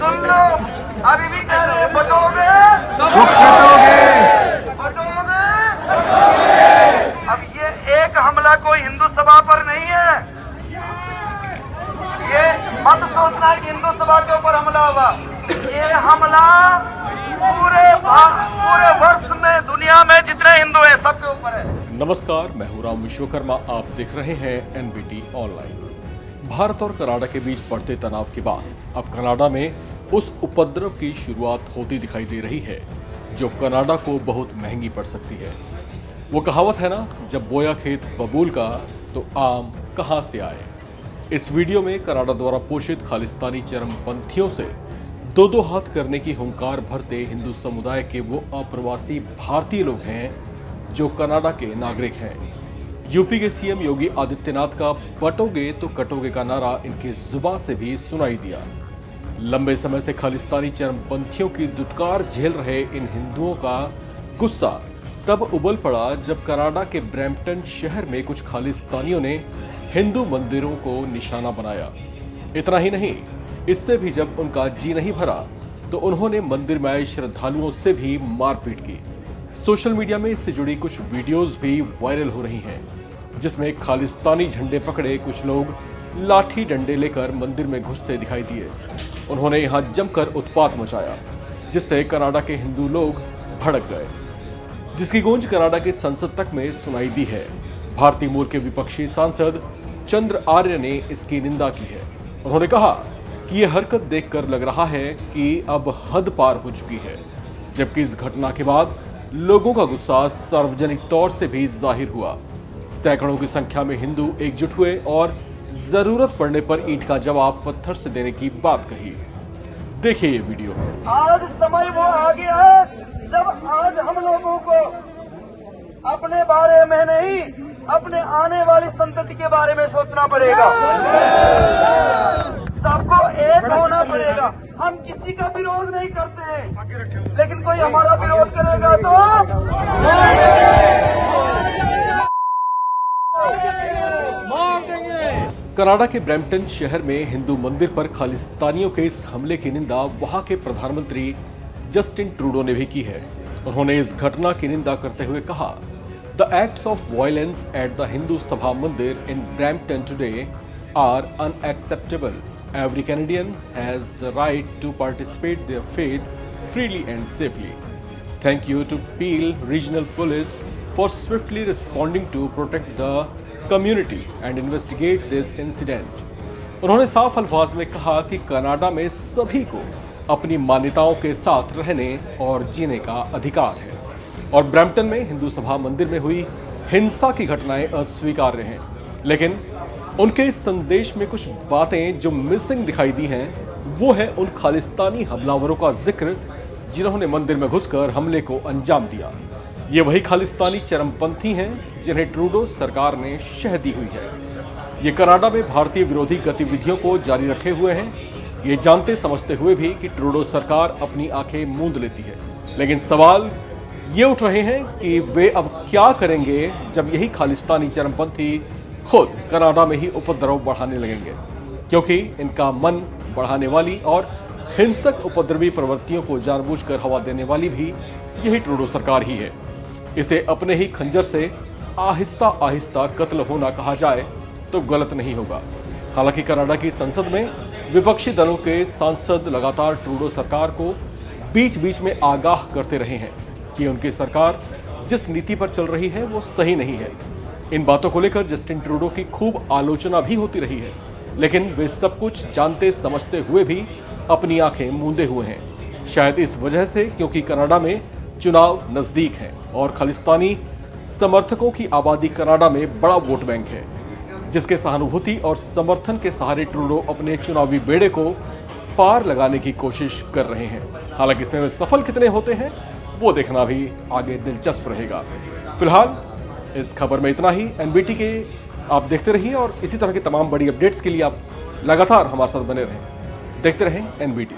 सुन लो, अभी भी कह रहे हैं बटोगे बटोगे। अब ये एक हमला कोई हिंदू सभा पर नहीं है, ये मत सोचना कि हिंदू सभा के ऊपर हमला होगा। ये हमला पूरे वर्ष में दुनिया में जितने हिंदू हैं सबके ऊपर है। नमस्कार, मैं हूं राम विश्वकर्मा। आप देख रहे हैं एनबीटी ऑनलाइन। भारत और कनाडा के बीच बढ़ते तनाव के बाद अब कनाडा में उस उपद्रव की शुरुआत होती दिखाई दे रही है जो कनाडा को बहुत महंगी पड़ सकती है। वो कहावत है ना, जब बोया खेत बबूल का तो आम कहां से आए। इस वीडियो में कनाडा द्वारा पोषित खालिस्तानी चरमपंथियों से दो हाथ करने की हुंकार भरते हिंदू समुदाय के वो अप्रवासी भारतीय लोग हैं जो कनाडा के नागरिक हैं। यूपी के सीएम योगी आदित्यनाथ का बटोगे तो कटोगे का नारा इनकी जुबान से भी सुनाई दिया। लंबे समय से खालिस्तानी चरमपंथियों की दुत्कार झेल रहे इन हिंदुओं का गुस्सा तब उबल पड़ा जब कनाडा के ब्रैम्पटन शहर में कुछ खालिस्तानियों ने हिंदू मंदिरों को निशाना बनाया। इतना ही नहीं, इससे भी जब उनका जी नहीं भरा तो उन्होंने मंदिर में आए श्रद्धालुओं से भी मारपीट की। सोशल मीडिया में इससे जुड़ी कुछ वीडियोस भी वायरल हो रही हैं, जिसमें खालिस्तानी झंडे पकड़े कुछ लोग लाठी डंडे लेकर मंदिर में घुसते दिखाई दिए। उन्होंने यहां जमकर उत्पात मचाया, जिससे कनाडा के हिंदू लोग भड़क गए, जिसकी गूंज कनाडा के संसद तक में सुनाई दी है। भारतीय मूल के विपक्षी सांसद चंद्र आर्य ने इसकी निंदा की है। उन्होंने कहा कि यह हरकत देखकर लग रहा है कि अब हद पार हो चुकी है, जबकि इस घटना के बाद लोगों का गुस्सा सार्वजनिक तौर से भी जाहिर हुआ। सैकड़ों की संख्या में हिंदू एकजुट हुए और जरूरत पड़ने पर ईंट का जवाब पत्थर से देने की बात कही। देखिए ये वीडियो। आज समय वो आ गया है जब आज हम लोगों को अपने बारे में नहीं, अपने आने वाली संतति के बारे में सोचना पड़ेगा। सबको एक होना पड़ेगा। हम किसी का विरोध नहीं करते हैं, लेकिन कोई हमारा विरोध करेगा तो कनाडा के ब्रैम्पटन शहर में हिंदू मंदिर पर खालिस्तानियों के इस हमले की निंदा वहां के प्रधानमंत्री जस्टिन ट्रूडो ने भी की है। उन्होंने इस घटना की निंदा करते हुए कहा, the acts of violence at the Hindu Sabha Mandir in Brampton today are unacceptable. Every Canadian has the right to participate their faith freely and safely. Thank you to Peel Regional Police for swiftly responding to protect the community and investigate this incident. उन्होंने साफ अल्फाज में कहा कि Canada में सभी को अपनी मान्यताओं के साथ रहने और जीने का अधिकार है और ब्रैम्पटन में हिंदू सभा मंदिर में हुई हिंसा की घटनाएं अस्वीकार्य हैं। लेकिन उनके इस संदेश में कुछ बातें जो मिसिंग दिखाई दी हैं, वो है उन खालिस्तानी हमलावरों का जिक्र जिन्होंने मंदिर में घुसकर हमले को अंजाम दिया। ये वही खालिस्तानी चरमपंथी हैं जिन्हें ट्रूडो सरकार ने शह दी हुई है। ये कनाडा में भारतीय विरोधी गतिविधियों को जारी रखे हुए हैं, ये जानते समझते हुए भी कि ट्रूडो सरकार अपनी आंखें मूंद लेती है। लेकिन सवाल ये उठ रहे हैं कि वे अब क्या करेंगे जब यही खालिस्तानी चरमपंथी खुद कनाडा में ही उपद्रव बढ़ाने लगेंगे, क्योंकि इनका मन बढ़ाने वाली और हिंसक उपद्रवी प्रवृत्तियों को जानबूझकर हवा देने वाली भी यही ट्रूडो सरकार ही है। इसे अपने ही खंजर से आहिस्ता आहिस्ता कत्ल होना कहा जाए तो गलत नहीं होगा। हालांकि कनाडा की संसद में विपक्षी दलों के सांसद लगातार ट्रूडो सरकार को बीच बीच में आगाह करते रहे हैं कि उनकी सरकार जिस नीति पर चल रही है वो सही नहीं है। इन बातों को लेकर जस्टिन ट्रूडो की खूब आलोचना भी होती रही है, लेकिन वे सब कुछ जानते समझते हुए भी अपनी आंखें मूंदे हुए हैं। शायद इस वजह से क्योंकि कनाडा में चुनाव नजदीक हैं और खालिस्तानी समर्थकों की आबादी कनाडा में बड़ा वोट बैंक है, जिसके सहानुभूति और समर्थन के सहारे ट्रूडो अपने चुनावी बेड़े को पार लगाने की कोशिश कर रहे हैं। हालांकि इसमें वे सफल कितने होते हैं वो देखना भी आगे दिलचस्प रहेगा। फिलहाल इस खबर में इतना ही। एनबीटी के आप देखते रहिए और इसी तरह की तमाम बड़ी अपडेट्स के लिए आप लगातार हमारे साथ बने रहें। देखते रहें एनबीटी।